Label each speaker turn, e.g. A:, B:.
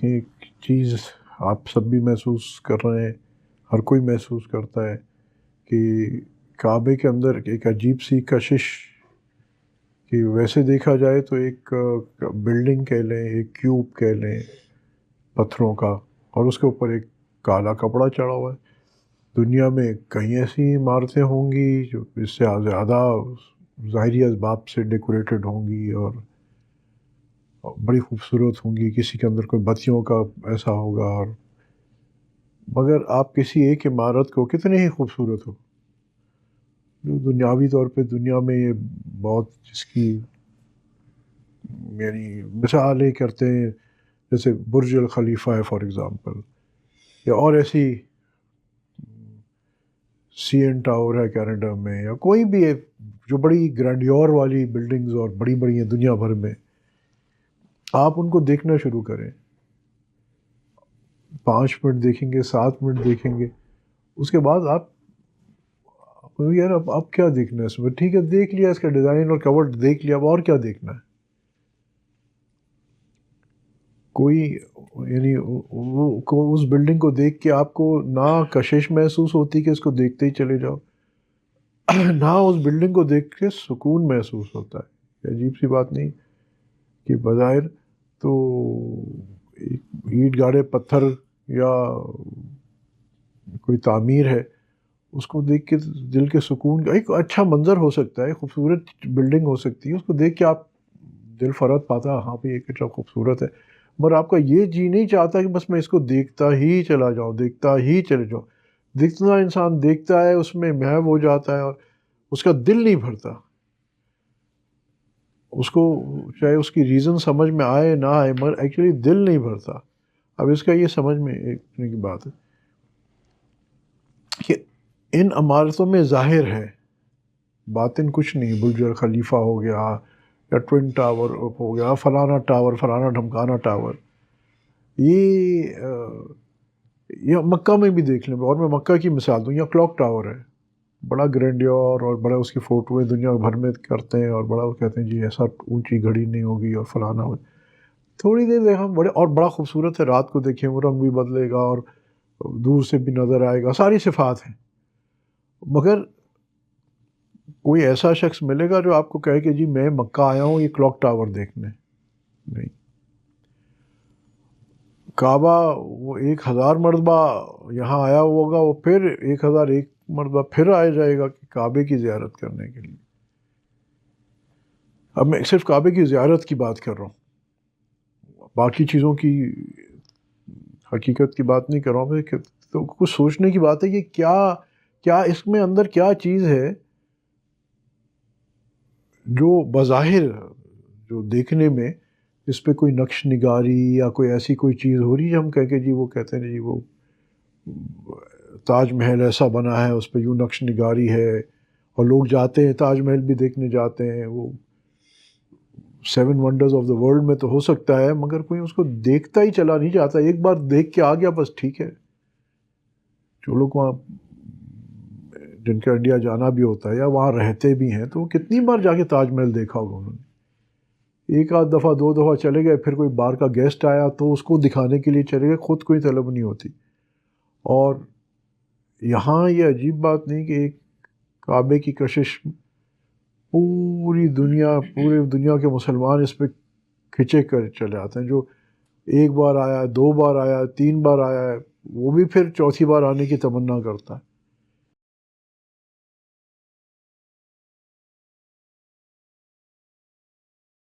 A: دیکھیں ایک چیز آپ سب بھی محسوس کر رہے ہیں، ہر کوئی محسوس کرتا ہے کہ کعبے کے اندر ایک عجیب سی کشش، کہ ویسے دیکھا جائے تو ایک بلڈنگ کہہ لیں، ایک کیوب کہہ لیں پتھروں کا، اور اس کے اوپر ایک کالا کپڑا چڑھا ہوا ہے۔ دنیا میں کئی ایسی عمارتیں ہوں گی جو اس سے زیادہ ظاہری اسباب سے ڈیکوریٹڈ ہوں گی اور بڑی خوبصورت ہوں گی، کسی کے اندر کوئی بتیوں کا ایسا ہوگا، اور مگر آپ کسی ایک عمارت کو کتنے ہی خوبصورت ہو، جو دنیاوی طور پہ دنیا میں یہ بہت اس کی یعنی مثالیں کرتے ہیں، جیسے برج الخلیفہ ہے فار ایگزامپل، یا اور ایسی سی این ٹاور ہے کینیڈا میں، یا کوئی بھی ہے جو بڑی گرینڈیور والی بلڈنگز اور بڑی بڑی ہیں دنیا بھر میں، آپ ان کو دیکھنا شروع کریں، 5 منٹ دیکھیں گے، 7 منٹ دیکھیں گے، اس کے بعد آپ یار اب کیا دیکھنا ہے اس میں، ٹھیک ہے دیکھ لیا اس کا ڈیزائن اور کور دیکھ لیا، اب اور کیا دیکھنا ہے؟ کوئی یعنی اس بلڈنگ کو دیکھ کے آپ کو نہ کشش محسوس ہوتی کہ اس کو دیکھتے ہی چلے جاؤ، نہ اس بلڈنگ کو دیکھ کے سکون محسوس ہوتا ہے۔ یہ عجیب سی بات نہیں کہ بظاہر تو اینٹ گاڑے پتھر یا کوئی تعمیر ہے، اس کو دیکھ کے دل کے سکون ایک اچھا منظر ہو سکتا ہے، خوبصورت بلڈنگ ہو سکتی ہے، اس کو دیکھ کے آپ دل فرحت پاتا، ہاں بھی ایک اچھا خوبصورت ہے، مگر آپ کا یہ جی نہیں چاہتا کہ بس میں اس کو دیکھتا ہی چلا جاؤں، دیکھتا ہی چلے جاؤں۔ دیکھنا انسان دیکھتا ہے، اس میں محو ہو جاتا ہے اور اس کا دل نہیں بھرتا، اس کو چاہے اس کی ریزن سمجھ میں آئے نہ آئے، مگر ایکچولی دل نہیں بھرتا۔ اب اس کا یہ سمجھ میں ایک کی بات ہے کہ ان عمارتوں میں ظاہر ہے، باطن کچھ نہیں، برج خلیفہ ہو گیا یا ٹوئن ٹاور ہو گیا، فلانا ٹاور، فلانا ڈھمکانا ٹاور، یہ مکہ میں بھی دیکھ لیں، اور میں مکہ کی مثال دوں، یا کلاک ٹاور ہے، بڑا گرینڈیور اور بڑا اس کی فوٹویں دنیا بھر میں کرتے ہیں، اور بڑا وہ کہتے ہیں جی ایسا اونچی گھڑی نہیں ہوگی اور فلانا ہو، تھوڑی دیر دیکھا بڑے اور بڑا خوبصورت ہے، رات کو دیکھیں وہ رنگ بھی بدلے گا اور دور سے بھی نظر آئے گا، ساری صفات ہیں، مگر کوئی ایسا شخص ملے گا جو آپ کو کہے کہ جی میں مکہ آیا ہوں یہ کلاک ٹاور دیکھنے؟ نہیں۔ کعبہ وہ 1000 مرتبہ یہاں آیا ہوگا، وہ پھر 1001 مرتبہ پھر آیا جائے گا کہ کعبے کی زیارت کرنے کے لیے۔ اب میں صرف کعبے کی زیارت کی بات کر رہا ہوں، باقی چیزوں کی حقیقت کی بات نہیں کر رہا ہوں، تو کچھ سوچنے کی بات ہے کہ کیا اس میں اندر کیا چیز ہے جو بظاہر جو دیکھنے میں اس پہ کوئی نقش نگاری یا کوئی ایسی کوئی چیز ہو رہی ہے، ہم کہہ کے جی وہ کہتے ہیں جی وہ تاج محل ایسا بنا ہے، اس پہ یوں نقش نگاری ہے، اور لوگ جاتے ہیں تاج محل بھی دیکھنے جاتے ہیں، وہ 7 ونڈرز آف دا ورلڈ میں تو ہو سکتا ہے، مگر کوئی اس کو دیکھتا ہی چلا نہیں جاتا، ایک بار دیکھ کے آ گیا بس ٹھیک ہے۔ جو لوگ وہاں جن کا انڈیا جانا بھی ہوتا ہے یا وہاں رہتے بھی ہیں، تو وہ کتنی بار جا کے تاج محل دیکھا ہوگا انہوں نے، ایک آدھ دفعہ 2 دفعہ چلے گئے، پھر کوئی باہر کا گیسٹ آیا تو اس کو دکھانے کے لیے چلے گئے، خود کوئی طلب نہیں ہوتی۔ اور یہاں یہ عجیب بات نہیں کہ ایک کعبے کی کشش پوری دنیا کے مسلمان اس پہ کھنچے کر چلے آتے ہیں، جو ایک بار آیا، 2 بار آیا، 3 بار آیا ہے، وہ بھی پھر چوتھی بار آنے کی تمنا کرتا ہے۔